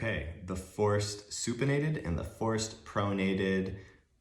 Okay, the forced supinated and the forced pronated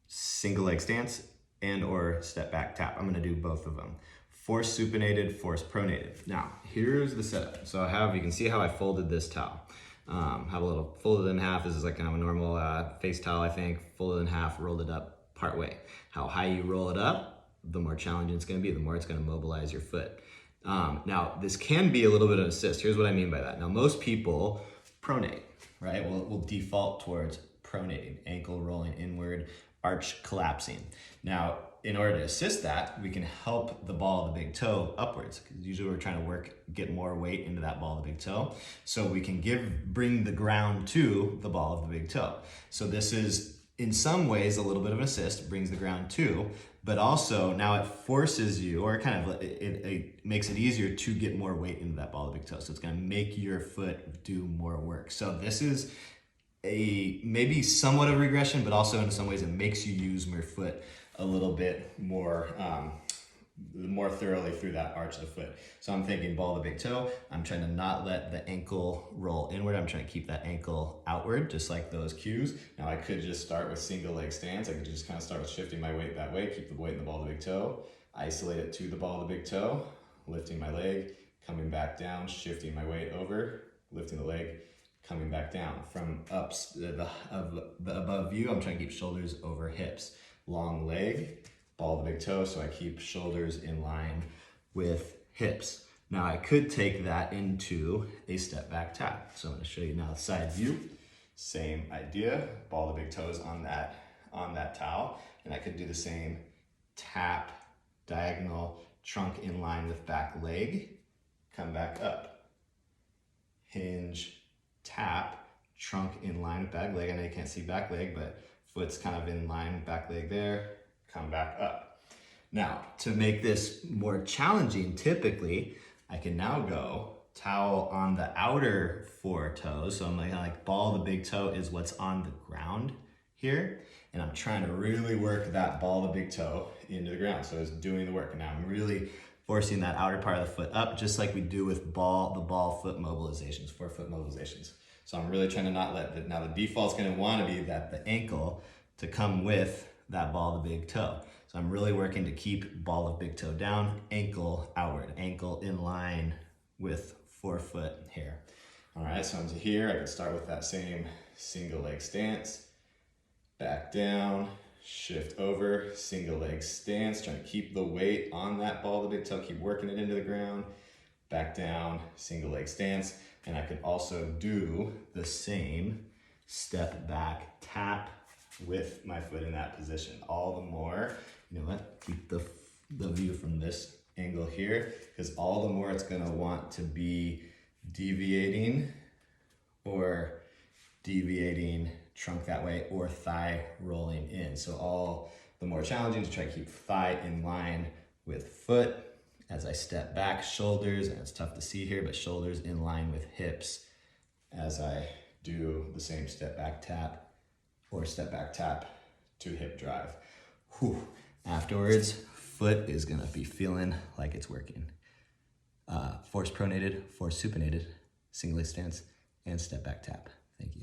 single leg stance and or step back tap. I'm gonna do both of them. Forced supinated, forced pronated. Now, here's the setup. So you can see how I folded this towel. Have a little folded in half. This is like kind of a normal face towel, I think. Folded in half, rolled it up part way. How high you roll it up, the more challenging it's gonna be, the more it's gonna mobilize your foot. Now, this can be a little bit of an assist. Here's what I mean by that. Now, most people pronate, right? We'll default towards pronating, ankle rolling inward, arch collapsing. Now, in order to assist that, we can help the ball of the big toe upwards, because usually we're trying to get more weight into that ball of the big toe. So we can bring the ground to the ball of the big toe. So this is, in some ways, a little bit of an assist, brings the ground to, but also now it forces you, or it makes it easier to get more weight into that ball of the big toe. So it's gonna make your foot do more work. So this is maybe somewhat of regression, but also in some ways it makes you use your foot a little bit more thoroughly through that arch of the foot. So I'm thinking ball of the big toe. I'm trying to not let the ankle roll inward. I'm trying to keep that ankle outward, just like those cues. Now I could just start with single leg stance. I could just kind of start with shifting my weight that way, keep the weight in the ball of the big toe, isolate it to the ball of the big toe, lifting my leg, coming back down, shifting my weight over, lifting the leg, coming back down. From the above view, I'm trying to keep shoulders over hips. Long leg, ball of the big toe, so I keep shoulders in line with hips. Now I could take that into a step back tap. So I'm gonna show you now the side view. Same idea, ball of the big toes on that towel. And I could do the same tap, diagonal, trunk in line with back leg, come back up. Hinge, tap, trunk in line with back leg. I know you can't see back leg, but foot's kind of in line, back leg there, come back up. Now, to make this more challenging, typically, I can now go towel on the outer four toes. So I'm like ball of the big toe is what's on the ground here. And I'm trying to really work that ball of the big toe into the ground. So it's doing the work. And now I'm really forcing that outer part of the foot up, just like we do with the ball foot mobilizations, forefoot mobilizations. So I'm really trying to not let now the default's gonna wanna be that the ankle to come with that ball of the big toe. So I'm really working to keep ball of big toe down, ankle outward, ankle in line with forefoot here. All right, so I'm here, I can start with that same single leg stance, back down, shift over, single leg stance, trying to keep the weight on that ball of the big toe, keep working it into the ground, back down, single leg stance. And I could also do the same step back tap with my foot in that position. All the more, you know what, keep the view from this angle here, because all the more it's gonna want to be deviating trunk that way, or thigh rolling in. So all the more challenging to try to keep thigh in line with foot. As I step back, shoulders, and it's tough to see here, but shoulders in line with hips as I do the same step back tap or step back tap to hip drive. Whew. Afterwards, foot is gonna be feeling like it's working. Force pronated, force supinated, single leg stance, and step back tap. Thank you.